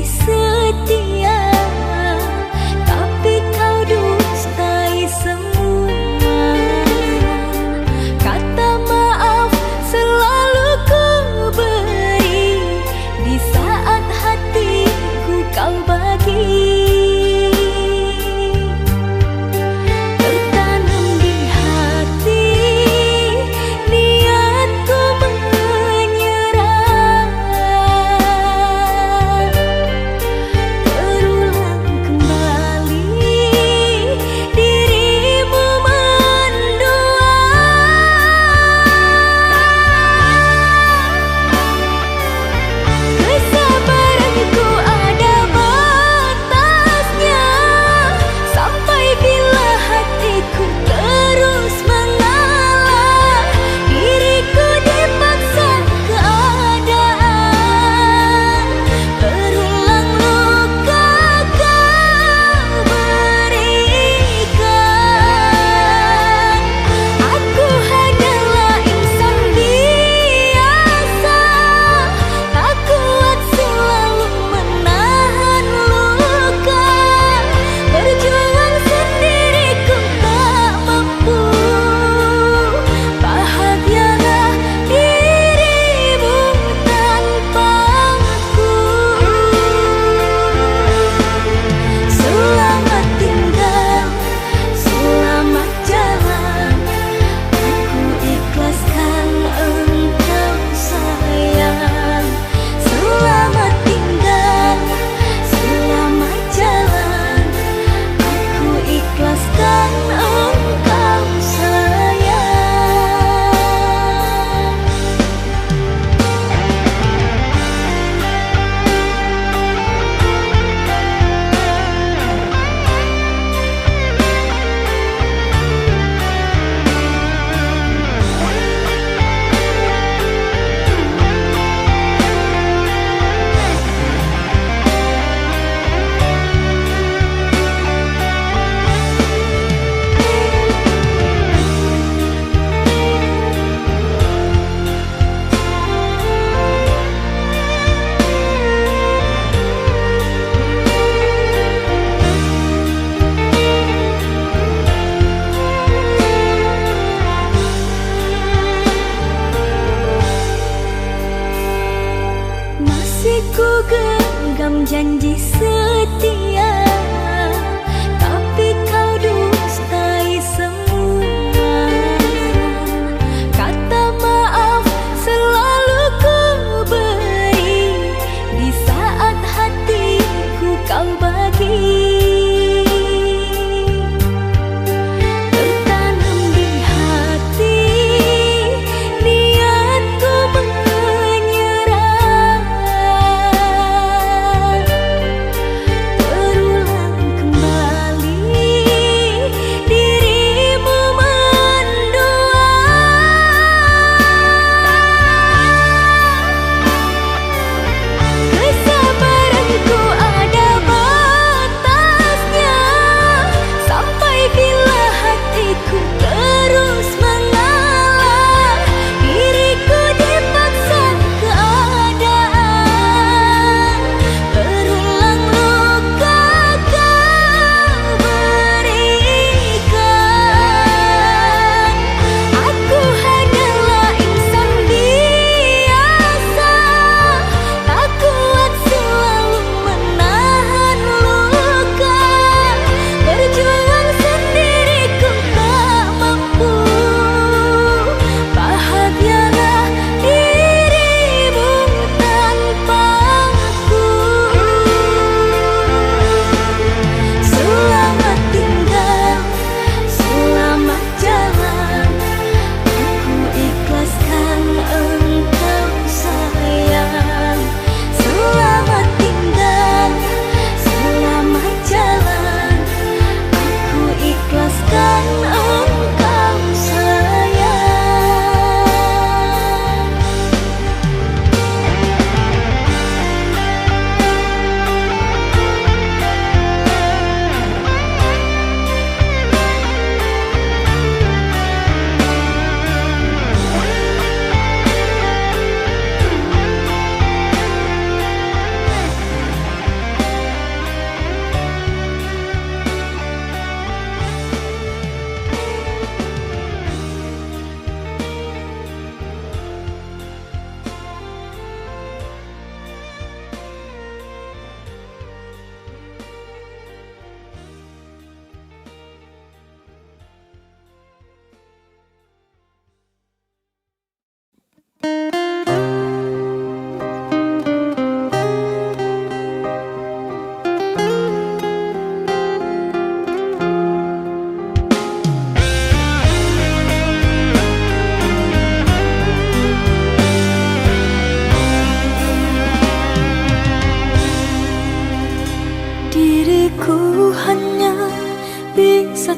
setia, tapi kau dustai semua. Kata maaf selalu ku beri di saat hatiku kau bagi.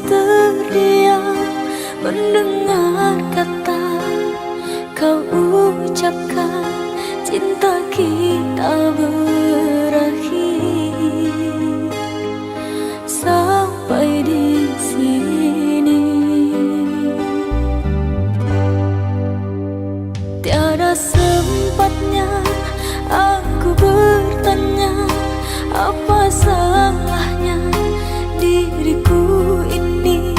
terdiam mendengar kata kau ucapkan, cinta kita berakhir sampai di sini. Tiada sempatnya aku bertanya apa salahnya diriku ini,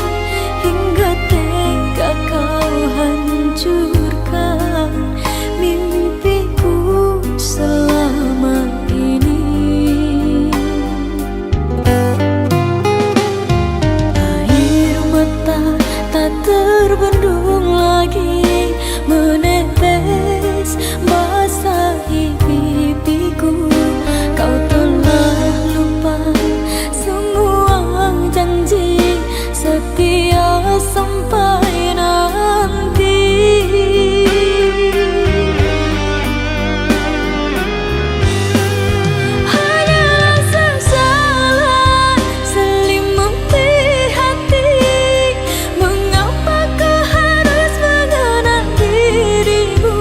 hingga tega kau hancurkan mimpiku selama ini. Air mata tak terbendung lagi menetes basahi pipiku. Kau telah lupa semua janji setia sampai nanti. Hanyalah sesalan selimuti hati, mengapa kau harus mengenang dirimu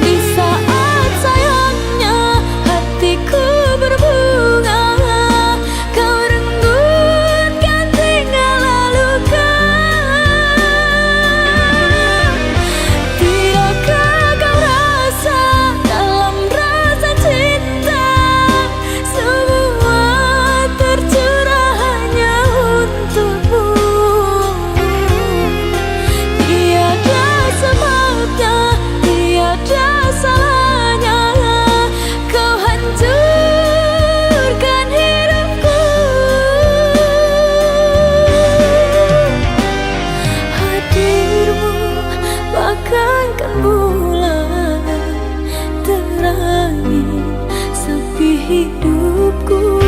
di saat sayangnya hatiku berbunga. Kau renggut tinggal luka. Tidakkah kau rasa dalam rasa cinta semua tercurah hanya untukmu? Tiada sebabnya, tiada salahnya kau hancurkan hidupku. Hadirmu bagaikan bulan terangi sepi hidupku.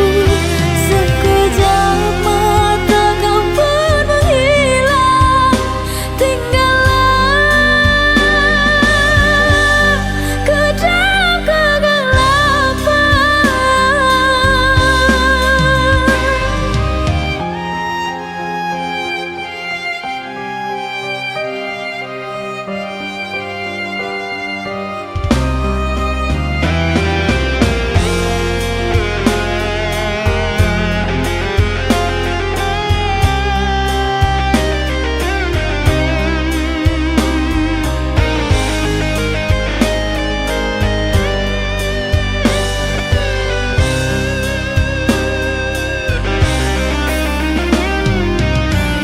Sekejap mata kau pun menghilang, tinggallah ke dalam kegelapan.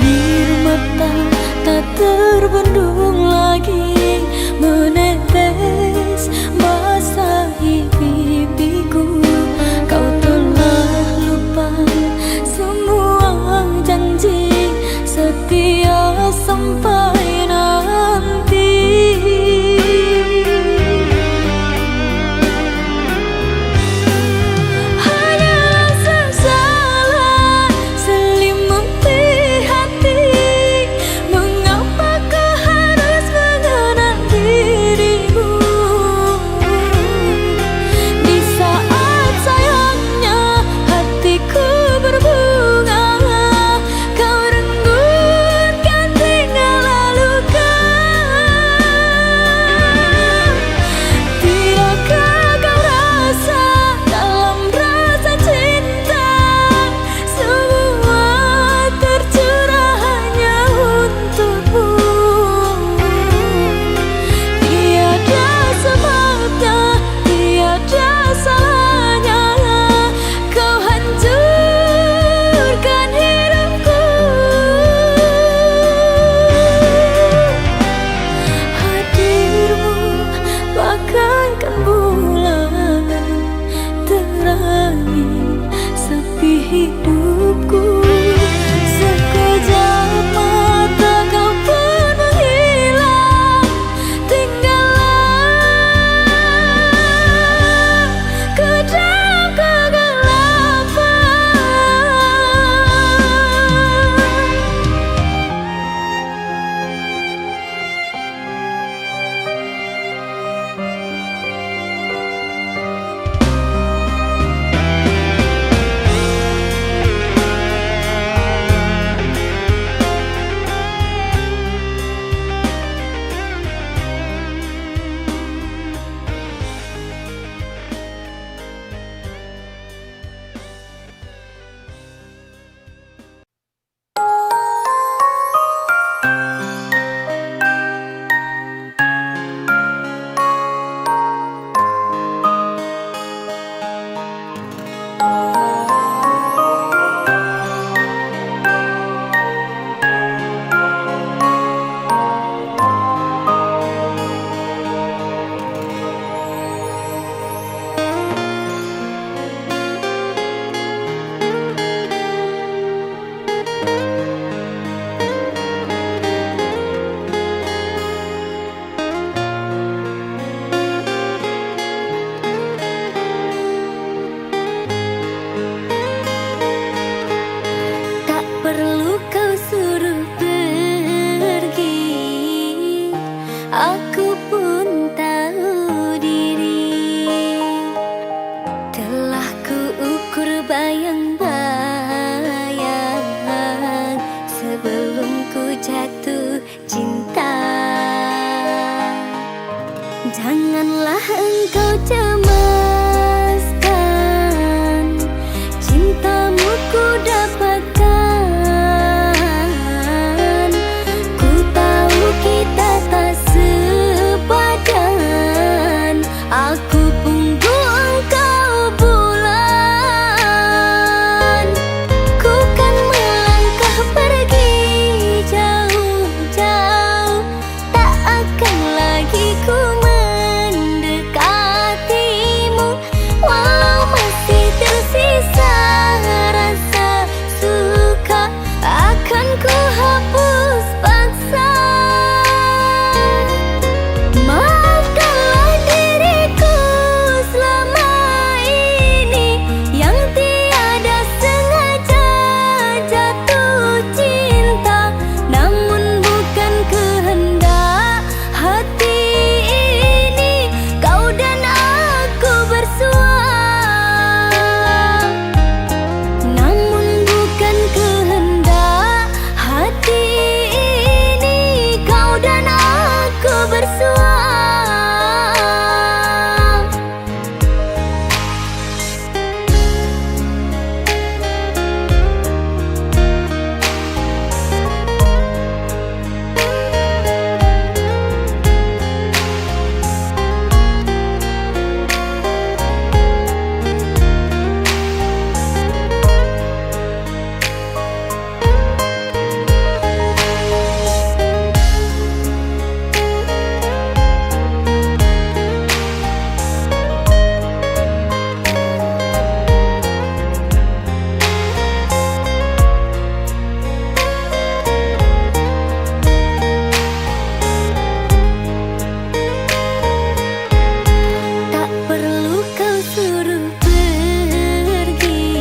Air mata tak terbendung lagi menetes basahi pipiku. Kau telah lupa semua janji setia sampai nanti. Hanyalah sesalan selimuti hati, mengapa kau harus mengenang engkau cemaskan, cintamu ku dapatkan. Ku tahu kita tak sepadan, aku punggu engkau bulan. Ku kan melangkah pergi jauh-jauh, tak akan lagi ku mendekatimu. Walau masih tersisa rasa suka, akan ku hapus paksa. Maafkanlah diriku selama ini yang tiada sengaja jatuh cinta, namun bukan kehendak hati ini. Kau dan aku bersua, namun bukan kehendak hati ini. Kau dan aku bersua. Tak perlu kau suruh pergi,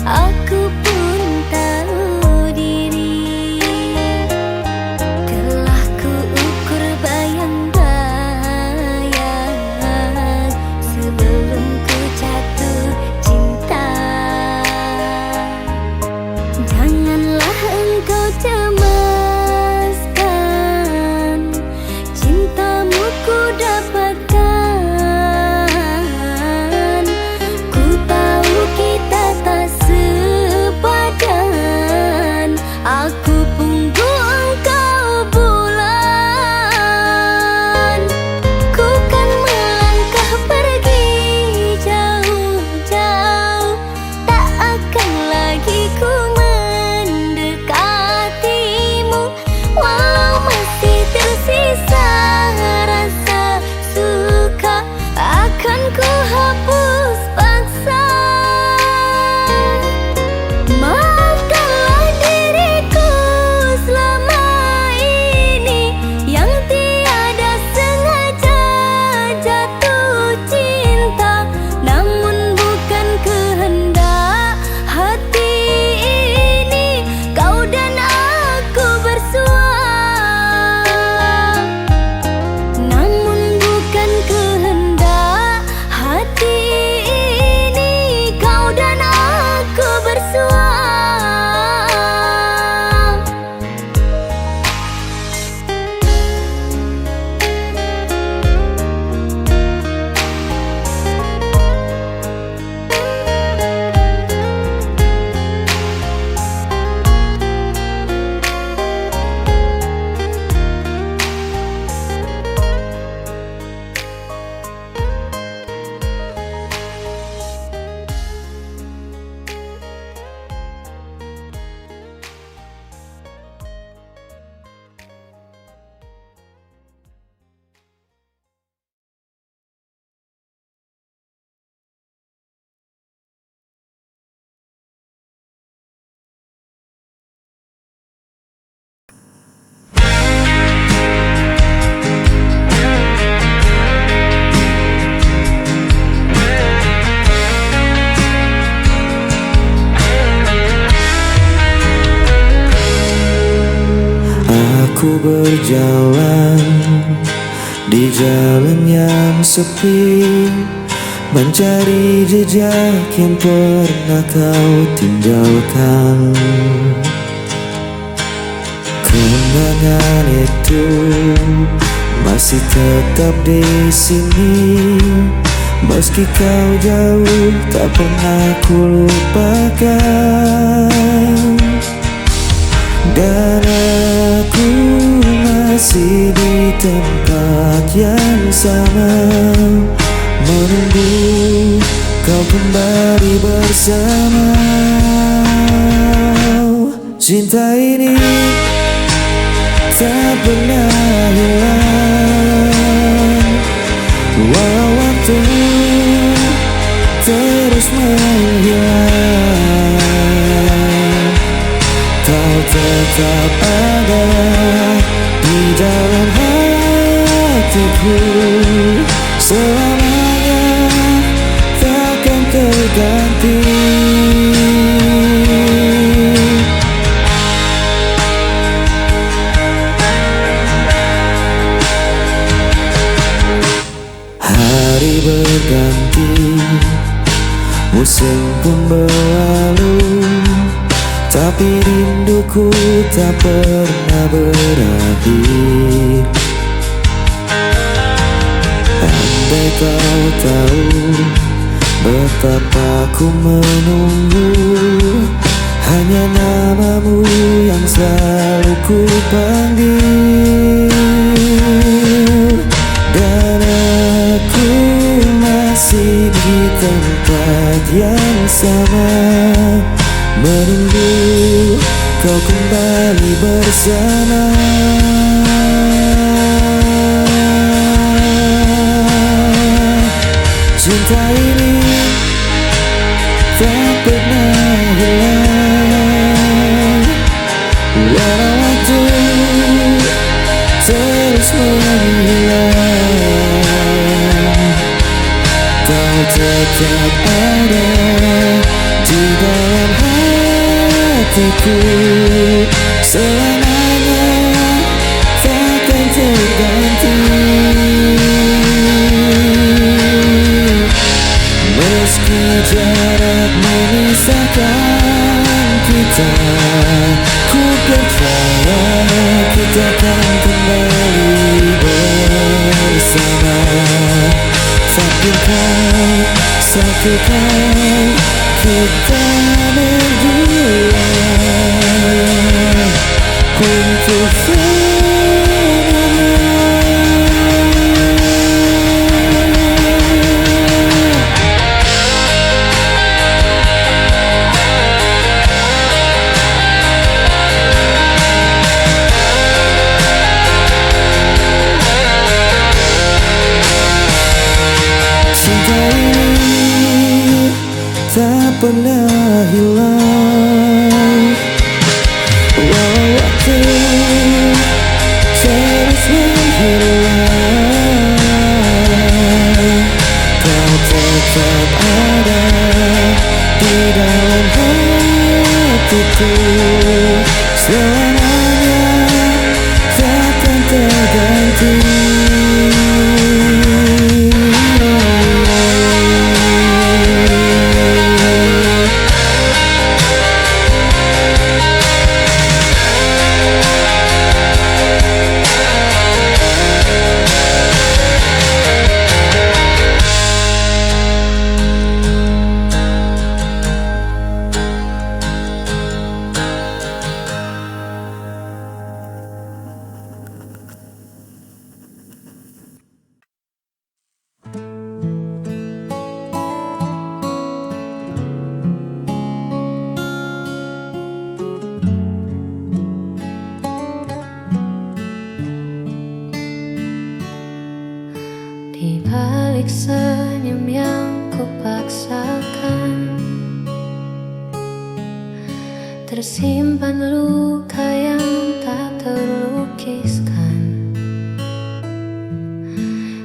aku pun tahu diri. Telah ku ukur bayang-bayang sebelum ku jatuh cinta. Janganlah engkau cemaskan, cintamu ku dapatkan. Ku tahu kita tak sepadan, aku punggu engkau bulan. Ku kan melangkah pergi jauh-jauh, tak akan lagi ku mendekatimu. Walau masih tersisa rasa suka, akan ku hapus paksa. Maafkanlah diriku selama ini yang tiada sengaja jatuh cinta, namun bukan kehendak hati ini. Kau dan aku bersua, namun bukan kehendak hati ini. Kau dan aku bersua. Aku berjalan di jalan yang sepi, mencari jejak yang pernah kau tinggalkan. Kenangan itu masih tetap di sini. Meski kau jauh, tak pernah ku lupakan. Dan aku masih di tempat yang sama, menunggu kau kembali bersama. Cinta ini tak pernah hilang, walau waktu terus menghilang. Kau tetap ada di dalam hatiku, selamanya takkan terganti. Hari berganti, musim pun berlalu, tapi rinduku tak pernah berakhir. Andai kau tahu betapa ku menunggu, hanya namamu yang selalu ku panggil. Dan aku masih di tempat yang sama, menunggu kau kembali bersama. Cinta ini tak pernah hilang, walau waktu terus menghilang. Kau tetap ada di dalam hatiku, selamanya takkan terganti. Meski jarak memisahkan kita, ku percaya kita akan kembali bersama. Takdirkan satu kali kita berdua untuk tak pernah hilang, walau waktu terus menghilang. Kau tetap ada di dalam hatiku, selamanya takkan terganti. Di balik senyum yang kupaksakan, tersimpan luka yang tak terlukiskan.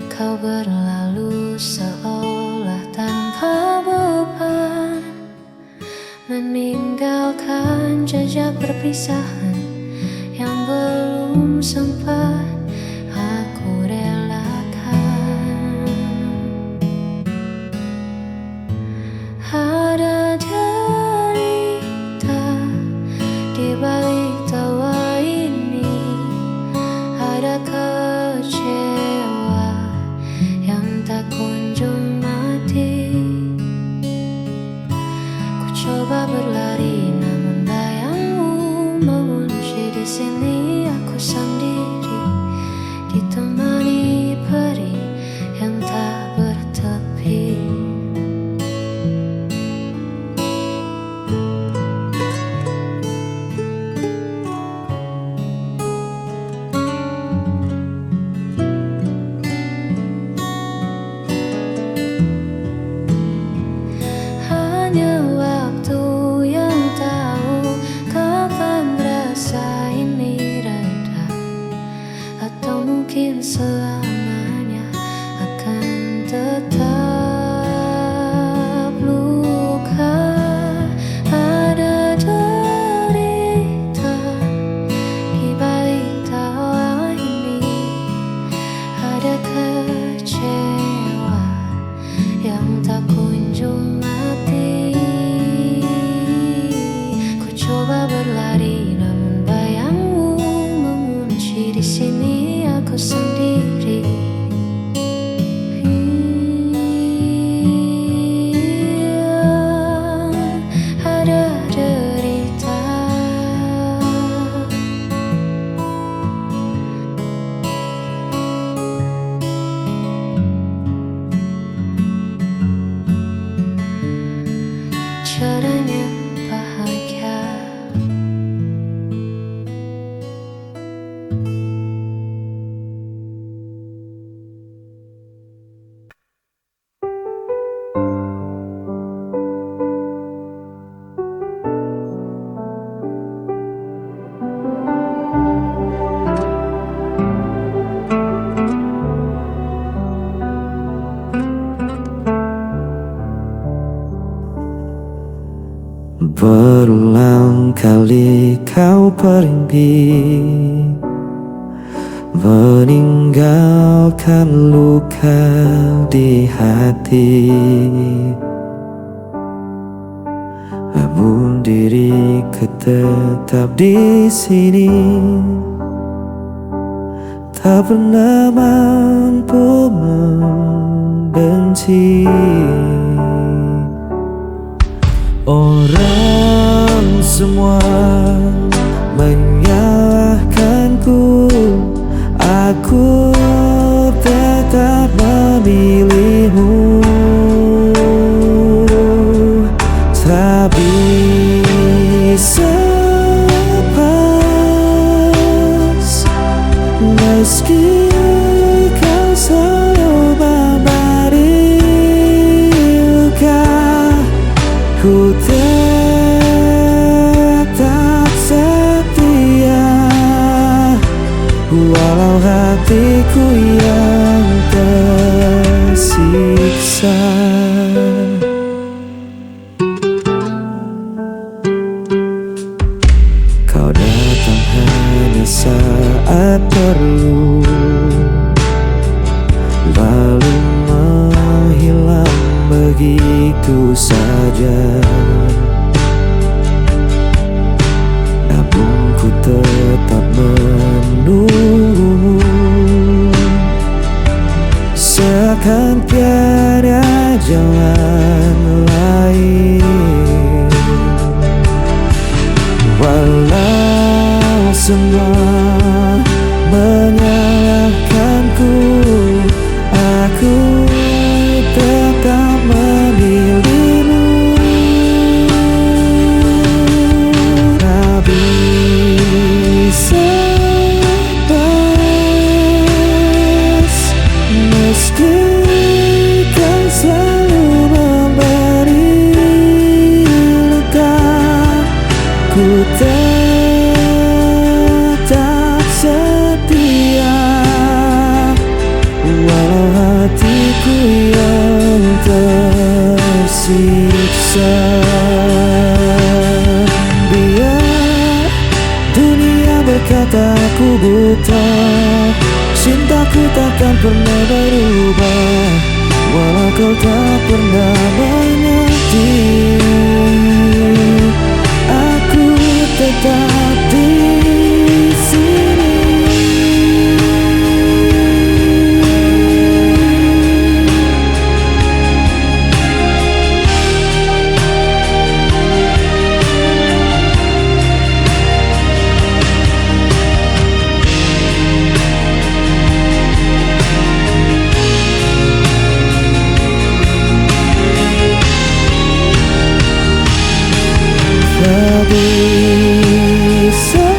Kau berlalu seolah tanpa beban, meninggalkan jejak perpisahan yang belum sempat aku relakan. Ada derita di balik tawa ini, ada kecewa kali kau pergi, meninggalkan luka di hati. Namun diriku tetap di sini, tak pernah mampu membenci. Orang semua menyalahkanku, aku tetap memilihmu. Tak bisa lepas, meski kau selalu memberi luka. Ku tetap setia, walau hatiku yang tersiksa. Kau datang hanya saat perlu, lalu menghilang begitu saja. Namun ku tetap menunggumu, seakan tiada jalan lain. Walau semua menyalahkanku, aku tetap memilihmu. Tak bisa lepas, meski kau selalu memberi luka. Ku tetap setia, walau hatiku yang tersiksa. Biar dunia berkata aku buta, cintaku takkan pernah berubah, walau kau tak pernah mengerti. Aku tetap di sini. Tak bisa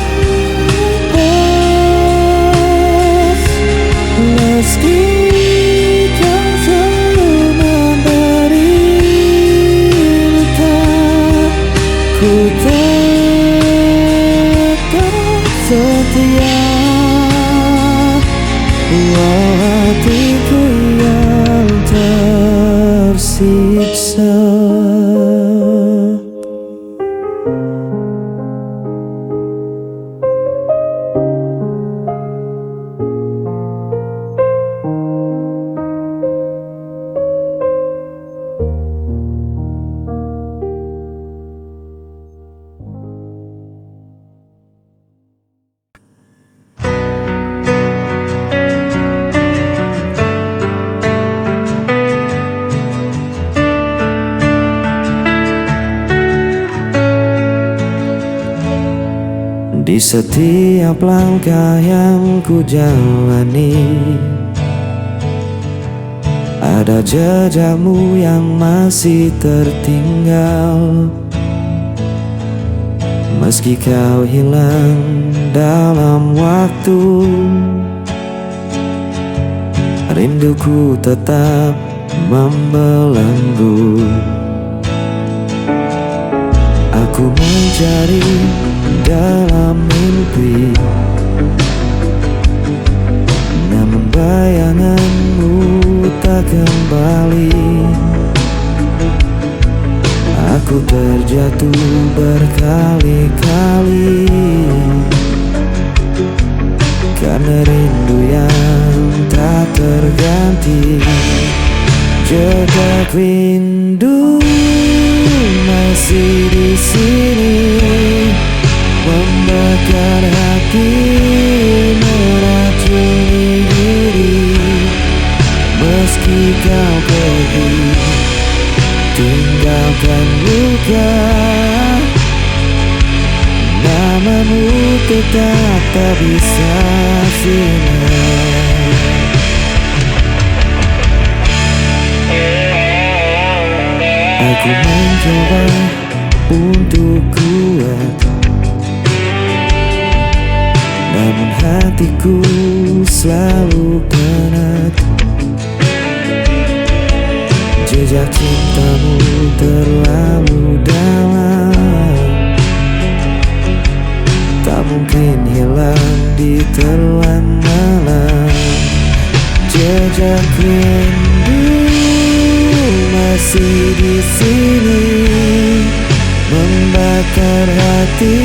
lepas, meski kau selalu memberi luka. Ku tetap setia, walau hatiku yang tersiksa. Di setiap langkah yang ku jalani, ada jejakmu yang masih tertinggal. Meski kau hilang dalam waktu, rinduku tetap membelenggu. Aku mencari dalam mimpi, namun bayanganmu tak kembali. Aku terjebak jatuh berkali-kali karena rindu yang tak terganti. Jejak rindu masih di sini, membakar hati, meracuni diri. Meski kau pergi, tinggalkan luka, namamu tetap tak bisa sinar. Aku mencoba untuk kuat, namun hatiku selalu penat. Jejak cintamu terlalu dalam, tak mungkin hilang di telan malam. Jejak rindu masih di sini, membakar hati,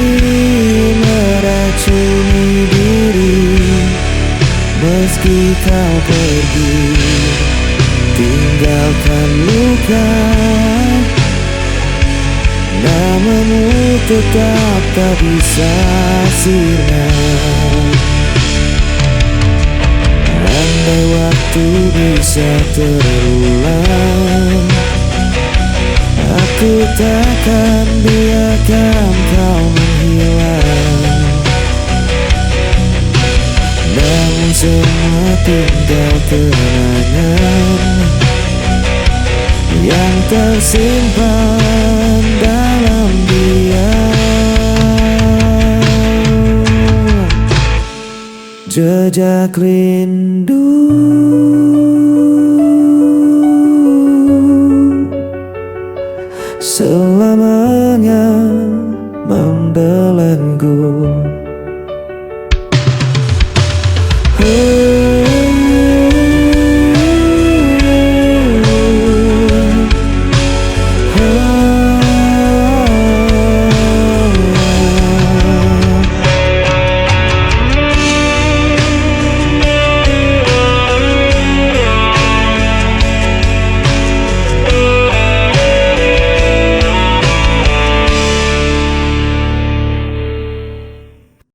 meracuni diri. Meski kau pergi, tinggalkan luka, namamu tetap tak bisa sirna. Andai waktu bisa terulang, aku takkan biarkan kau menghilang. Namun semua tinggal kenangan yang tersimpan dalam diam. Jejak rindu selamanya membelenggu.